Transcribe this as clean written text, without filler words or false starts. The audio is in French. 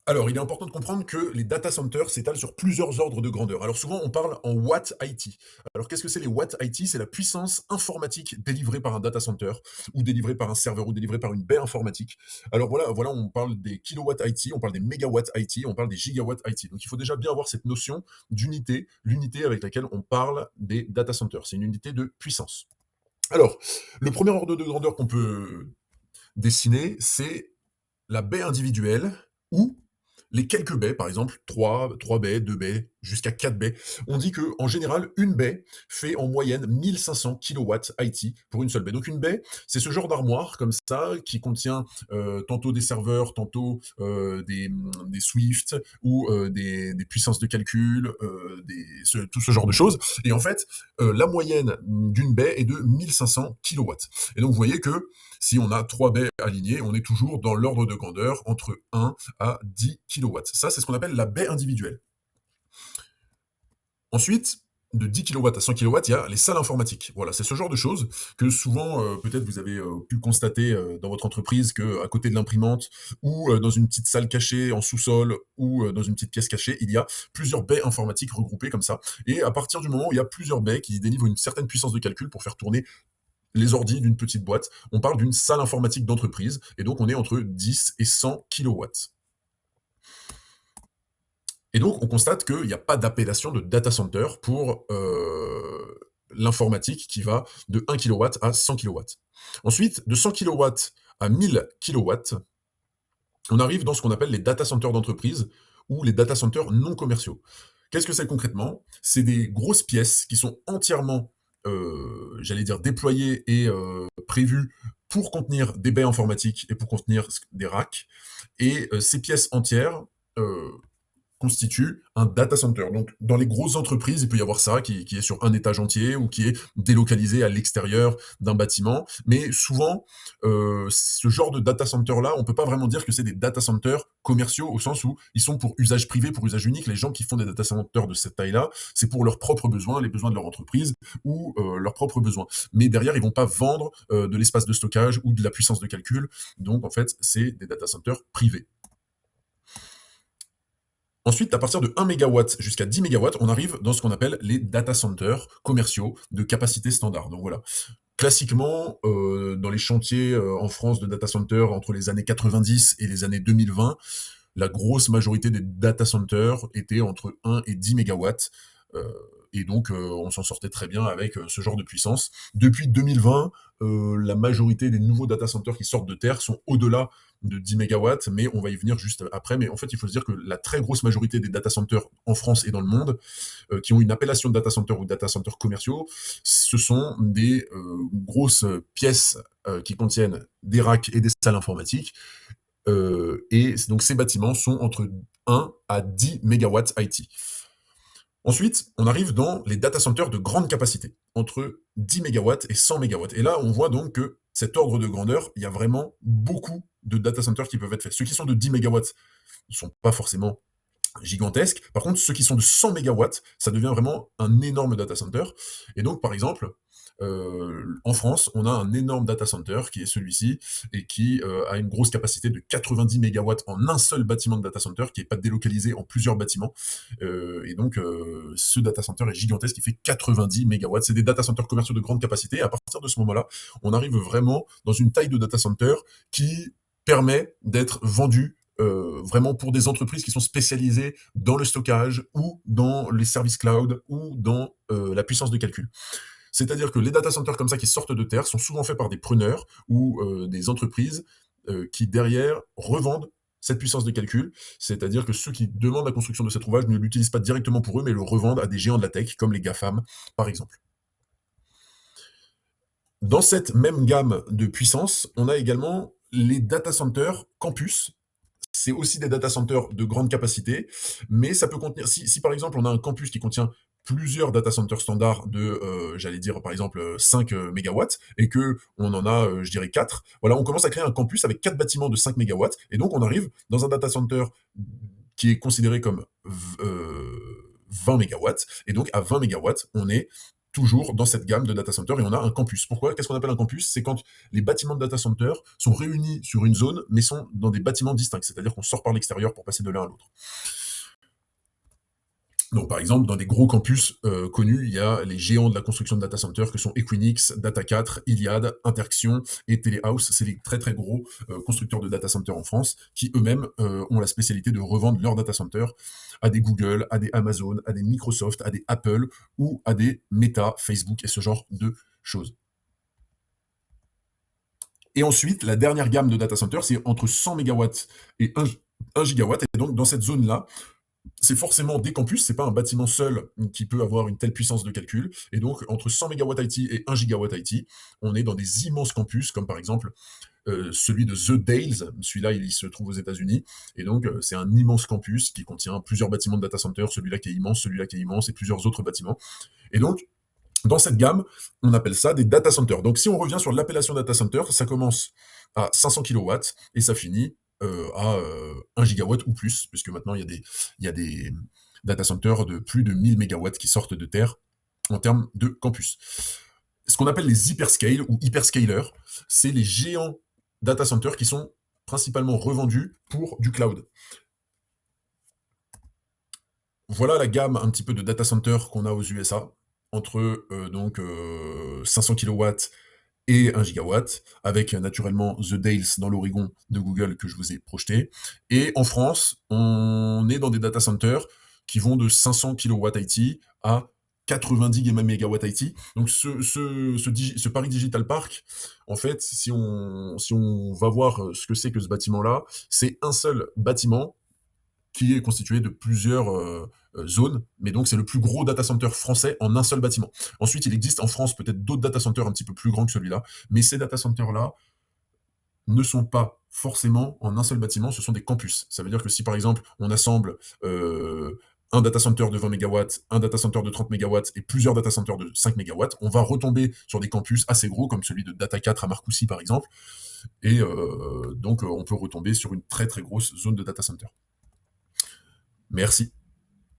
Alors, il est important de comprendre que les data centers s'étalent sur plusieurs ordres de grandeur. Alors souvent, on parle en watts IT. Alors qu'est-ce que c'est les watts IT? C'est la puissance informatique délivrée par un data center, ou délivrée par un serveur, ou délivrée par une baie informatique. Alors voilà, on parle des kilowatts IT, on parle des mégawatts IT, on parle des gigawatts IT. Donc il faut déjà bien avoir cette notion d'unité, l'unité avec laquelle on parle des data centers. C'est une unité de puissance. Alors, le premier ordre de grandeur qu'on peut dessiner, c'est la baie individuelle ou les quelques baies, par exemple 3 baies, 2 baies, jusqu'à 4 baies. On dit que en général, une baie fait en moyenne 1500 kilowatts IT pour une seule baie. Donc une baie, c'est ce genre d'armoire comme ça qui contient tantôt des serveurs, tantôt des Swift ou des puissances de calcul, tout ce genre de choses. Et en fait, la moyenne d'une baie est de 1500 kilowatts. Et donc vous voyez que si on a 3 baies alignées, on est toujours dans l'ordre de grandeur entre 1 à 10 kilowatts. Ça, c'est ce qu'on appelle la baie individuelle. Ensuite, de 10 kilowatts à 100 kilowatts, il y a les salles informatiques. Voilà, c'est ce genre de choses que souvent, peut-être vous avez pu constater dans votre entreprise qu'à côté de l'imprimante ou dans une petite salle cachée en sous-sol ou dans une petite pièce cachée, il y a plusieurs baies informatiques regroupées comme ça. Et à partir du moment où il y a plusieurs baies qui délivrent une certaine puissance de calcul pour faire tourner les ordis d'une petite boîte, on parle d'une salle informatique d'entreprise, et donc on est entre 10 et 100 kilowatts. Et donc on constate qu'il n'y a pas d'appellation de data center pour l'informatique qui va de 1 kilowatt à 100 kilowatts. Ensuite, de 100 kilowatts à 1000 kilowatts, on arrive dans ce qu'on appelle les data centers d'entreprise ou les data centers non commerciaux. Qu'est-ce que c'est concrètement? C'est des grosses pièces qui sont entièrement, j'allais dire, déployées et prévues pour contenir des baies informatiques et pour contenir des racks. Et ces pièces entières constitue un data center. Donc, dans les grosses entreprises, il peut y avoir ça qui est sur un étage entier ou qui est délocalisé à l'extérieur d'un bâtiment. Mais souvent, ce genre de data center-là, on peut pas vraiment dire que c'est des data centers commerciaux au sens où ils sont pour usage privé, pour usage unique. Les gens qui font des data centers de cette taille-là, c'est pour leurs propres besoins, les besoins de leur entreprise ou leurs propres besoins. Mais derrière, ils vont pas vendre de l'espace de stockage ou de la puissance de calcul. Donc, en fait, c'est des data centers privés. Ensuite, à partir de 1 mégawatt jusqu'à 10 mégawatts, on arrive dans ce qu'on appelle les data centers commerciaux de capacité standard. Donc voilà. Classiquement, dans les chantiers en France de data centers entre les années 90 et les années 2020, la grosse majorité des data centers étaient entre 1 et 10 mégawatts. Euh, et donc, on s'en sortait très bien avec ce genre de puissance. Depuis 2020, la majorité des nouveaux data centers qui sortent de terre sont au-delà de 10 mégawatts, mais on va y venir juste après. Mais en fait, il faut se dire que la très grosse majorité des data centers en France et dans le monde, qui ont une appellation de data center ou data center commerciaux, ce sont des grosses pièces qui contiennent des racks et des salles informatiques. Et donc ces bâtiments sont entre 1 à 10 mégawatts IT. Ensuite, on arrive dans les data centers de grande capacité, entre 10 mégawatts et 100 mégawatts. Et là, on voit donc que cet ordre de grandeur, il y a vraiment beaucoup de data centers qui peuvent être faits. Ceux qui sont de 10 mégawatts ne sont pas forcément gigantesques. Par contre, ceux qui sont de 100 mégawatts, ça devient vraiment un énorme data center. Et donc, par exemple, en France, on a un énorme data center qui est celui-ci et qui a une grosse capacité de 90 mégawatts en un seul bâtiment de data center qui n'est pas délocalisé en plusieurs bâtiments. Et donc, ce data center est gigantesque, il fait 90 mégawatts. C'est des data centers commerciaux de grande capacité. Et à partir de ce moment-là, on arrive vraiment dans une taille de data center qui permet d'être vendu vraiment pour des entreprises qui sont spécialisées dans le stockage ou dans les services cloud ou dans la puissance de calcul. C'est-à-dire que les data centers comme ça qui sortent de terre sont souvent faits par des preneurs ou des entreprises qui derrière revendent cette puissance de calcul, c'est-à-dire que ceux qui demandent la construction de cet ouvrage ne l'utilisent pas directement pour eux, mais le revendent à des géants de la tech, comme les GAFAM, par exemple. Dans cette même gamme de puissance, on a également les data centers campus. C'est aussi des data centers de grande capacité, mais ça peut contenir, si par exemple on a un campus qui contient plusieurs data centers standards de, j'allais dire par exemple 5 mégawatts, et que on en a, je dirais 4, voilà, on commence à créer un campus avec 4 bâtiments de 5 mégawatts, et donc on arrive dans un data center qui est considéré comme 20 mégawatts, et donc à 20 mégawatts, on est toujours dans cette gamme de data centers, et on a un campus. Pourquoi? Qu'est-ce qu'on appelle un campus? C'est quand les bâtiments de data center sont réunis sur une zone, mais sont dans des bâtiments distincts, c'est-à-dire qu'on sort par l'extérieur pour passer de l'un à l'autre. Donc, par exemple, dans des gros campus connus, il y a les géants de la construction de data centers que sont Equinix, Data4, Iliad, Interxion et Telehouse. C'est les très très gros constructeurs de data centers en France qui eux-mêmes ont la spécialité de revendre leurs data centers à des Google, à des Amazon, à des Microsoft, à des Apple ou à des Meta, Facebook et ce genre de choses. Et ensuite, la dernière gamme de data centers, c'est entre 100 mégawatts et 1 gigawatt. Et donc, dans cette zone-là, c'est forcément des campus, c'est pas un bâtiment seul qui peut avoir une telle puissance de calcul. Et donc, entre 100 mégawatts IT et 1 gigawatt IT, on est dans des immenses campus, comme par exemple celui de The Dales. Celui-là, il se trouve aux États-Unis. Et donc, c'est un immense campus qui contient plusieurs bâtiments de data center, celui-là qui est immense, celui-là qui est immense, et plusieurs autres bâtiments. Et donc, dans cette gamme, on appelle ça des data centers. Donc, si on revient sur l'appellation data center, ça commence à 500 kilowatts et ça finit à 1 gigawatt ou plus, puisque maintenant, il y a des data centers de plus de 1000 mégawatts qui sortent de terre en termes de campus. Ce qu'on appelle les hyperscale ou hyperscalers, c'est les géants data centers qui sont principalement revendus pour du cloud. Voilà la gamme un petit peu de data centers qu'on a aux USA, entre 500 kilowatts et 1 gigawatt, avec naturellement The Dales dans l'Oregon de Google que je vous ai projeté. Et en France, on est dans des data centers qui vont de 500 kilowatts IT à 90 mégawatts IT. Donc ce Paris Digital Park, en fait, si on va voir ce que c'est que ce bâtiment-là, c'est un seul bâtiment qui est constitué de plusieurs zones, mais donc c'est le plus gros data center français en un seul bâtiment. Ensuite, il existe en France peut-être d'autres data centers un petit peu plus grands que celui-là, mais ces data centers-là ne sont pas forcément en un seul bâtiment, ce sont des campus. Ça veut dire que si par exemple on assemble un data center de 20 mégawatts, un data center de 30 mégawatts et plusieurs data centers de 5 mégawatts, on va retomber sur des campus assez gros, comme celui de Data4 à Marcoussis par exemple, et donc on peut retomber sur une très très grosse zone de data center. Merci.